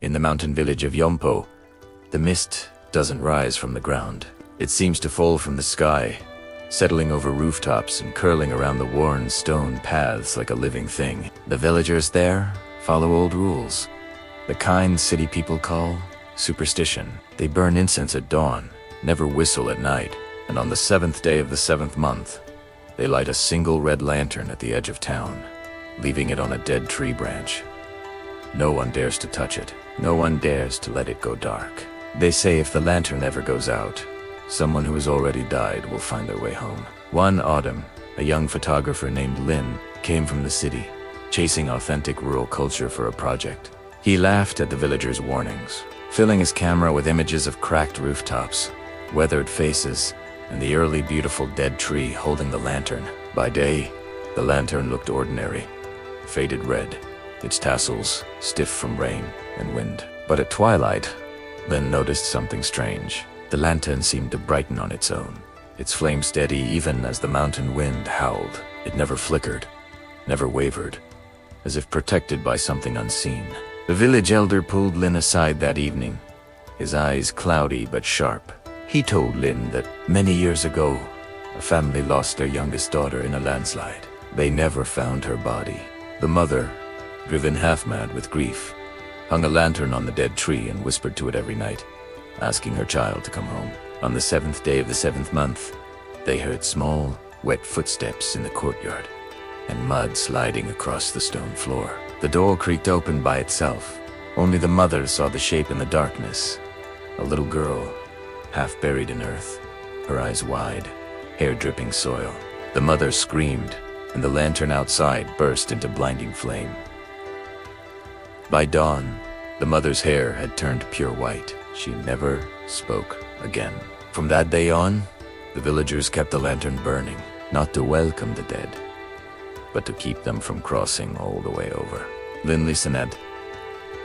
In the mountain village of Yompo, the mist doesn't rise from the ground. It seems to fall from the sky, settling over rooftops and curling around the worn stone paths like a living thing. The villagers there follow old rules, the kind city people call superstition. They burn incense at dawn, never whistle at night, and on the 7th day of the 7th month, they light a single red lantern at the edge of town, leaving it on a dead tree branch. No one dares to touch it. No one dares to let it go dark. They say if the lantern ever goes out, someone who has already died will find their way home. One autumn, a young photographer named Lin came from the city, chasing authentic rural culture for a project. He laughed at the villagers' warnings, filling his camera with images of cracked rooftops, weathered faces, and the early beautiful dead tree holding the lantern. By day, the lantern looked ordinary, faded red, its tassels stiff from rain and wind. But at twilight, Lin noticed something strange. The lantern seemed to brighten on its own, its flame steady even as the mountain wind howled. It never flickered, never wavered, as if protected by something unseen. The village elder pulled Lin aside that evening, his eyes cloudy but sharp. He told Lin that many years ago, a family lost their youngest daughter in a landslide. They never found her body. The mother, driven half-mad with grief, hung a lantern on the dead tree and whispered to it every night, asking her child to come home. On the 7th day of the 7th month, they heard small, wet footsteps in the courtyard and mud sliding across the stone floor. The door creaked open by itself. Only the mother saw the shape in the darkness. A little girl, half buried in earth, her eyes wide, hair dripping soil. The mother screamed, and the lantern outside burst into blinding flame. By dawn, the mother's hair had turned pure white. She never spoke again. From that day on, the villagers kept the lantern burning, not to welcome the dead, but to keep them from crossing all the way over. Lin listened,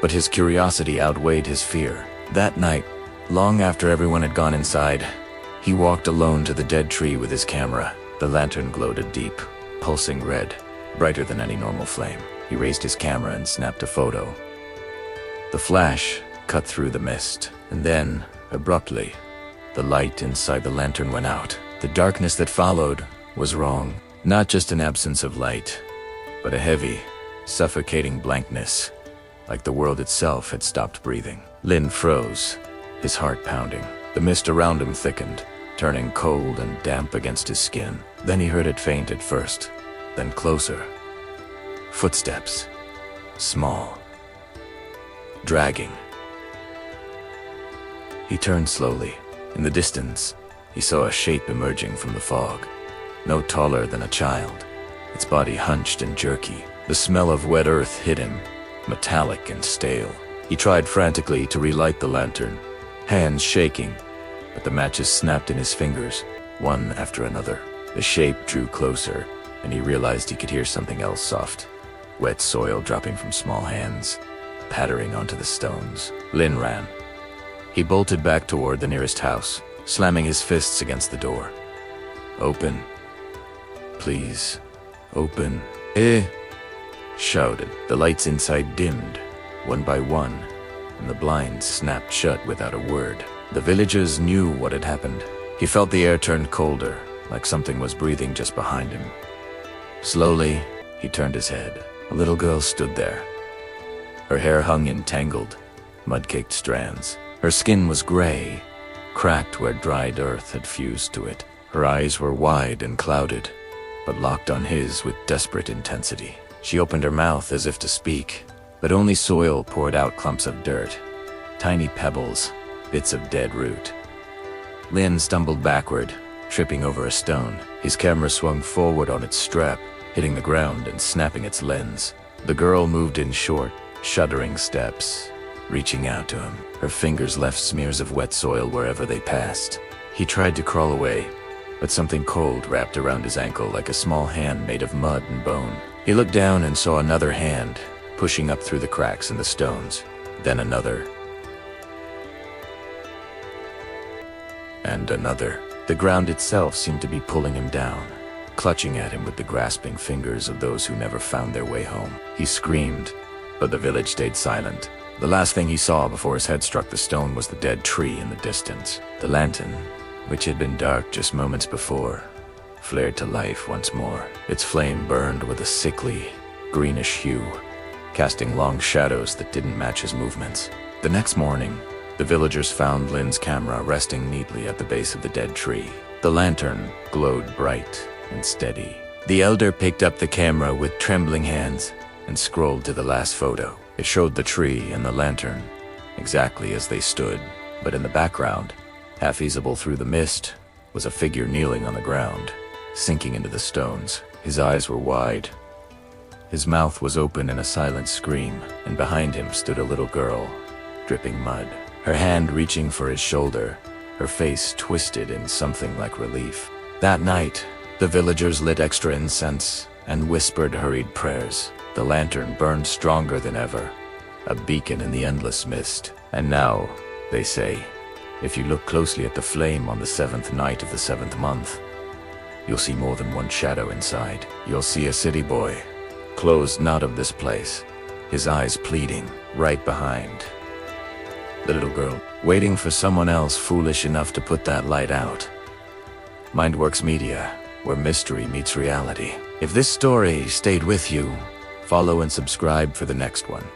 but his curiosity outweighed his fear. That night, long after everyone had gone inside, he walked alone to the dead tree with his camera. The lantern glowed a deep, pulsing red, brighter than any normal flame. He raised his camera and snapped a photo. The flash cut through the mist, and then, abruptly, the light inside the lantern went out. The darkness that followed was wrong. Not just an absence of light, but a heavy, suffocating blankness, like the world itself had stopped breathing. Lin froze, his heart pounding. The mist around him thickened, turning cold and damp against his skin. Then he heard it faint at first, then closer. Footsteps, small, dragging. He turned slowly. In the distance, he saw a shape emerging from the fog, no taller than a child, its body hunched and jerky. The smell of wet earth hit him, metallic and stale. He tried frantically to relight the lantern, hands shaking, but the matches snapped in his fingers, one after another. The shape drew closer, and he realized he could hear something else soft, wet soil dropping from small hands, pattering onto the stones. Lin ran. He bolted back toward the nearest house, slamming his fists against the door. "Open. Please. Open." Shouted. The lights inside dimmed, one by one, and the blinds snapped shut without a word. The villagers knew what had happened. He felt the air turned colder, like something was breathing just behind him. Slowly, he turned his head. A little girl stood there. Her hair hung in tangled, mud-caked strands. Her skin was gray, cracked where dried earth had fused to it. Her eyes were wide and clouded, but locked on his with desperate intensity. She opened her mouth as if to speak, but only soil poured out clumps of dirt, tiny pebbles, bits of dead root. Lin stumbled backward, tripping over a stone. His camera swung forward on its strap, hitting the ground and snapping its lens. The girl moved in short, shuddering steps, reaching out to him. Her fingers left smears of wet soil wherever they passed. He tried to crawl away, but something cold wrapped around his ankle like a small hand made of mud and bone. He looked down and saw another hand, pushing up through the cracks in the stones. Then another. And another. The ground itself seemed to be pulling him down, clutching at him with the grasping fingers of those who never found their way home. He screamed, but the village stayed silent. The last thing he saw before his head struck the stone was the dead tree in the distance. The lantern, which had been dark just moments before, flared to life once more. Its flame burned with a sickly, greenish hue, casting long shadows that didn't match his movements. The next morning, the villagers found Lin's camera resting neatly at the base of the dead tree. The lantern glowed bright and steady. The elder picked up the camera with trembling hands and scrolled to the last photo. It showed the tree and the lantern exactly as they stood, but in the background, half visible through the mist, was a figure kneeling on the ground, sinking into the stones. His eyes were wide. His mouth was open in a silent scream, and behind him stood a little girl, dripping mud, her hand reaching for his shoulder, her face twisted in something like relief. That night, the villagers lit extra incense and whispered hurried prayers. The lantern burned stronger than ever, a beacon in the endless mist. And now, they say, if you look closely at the flame on the 7th night of the 7th month, you'll see more than one shadow inside. You'll see a city boy, closed not of this place, his eyes pleading, right behind the little girl, waiting for someone else foolish enough to put that light out. Mindworks Media, where mystery meets reality. If this story stayed with you, follow and subscribe for the next one.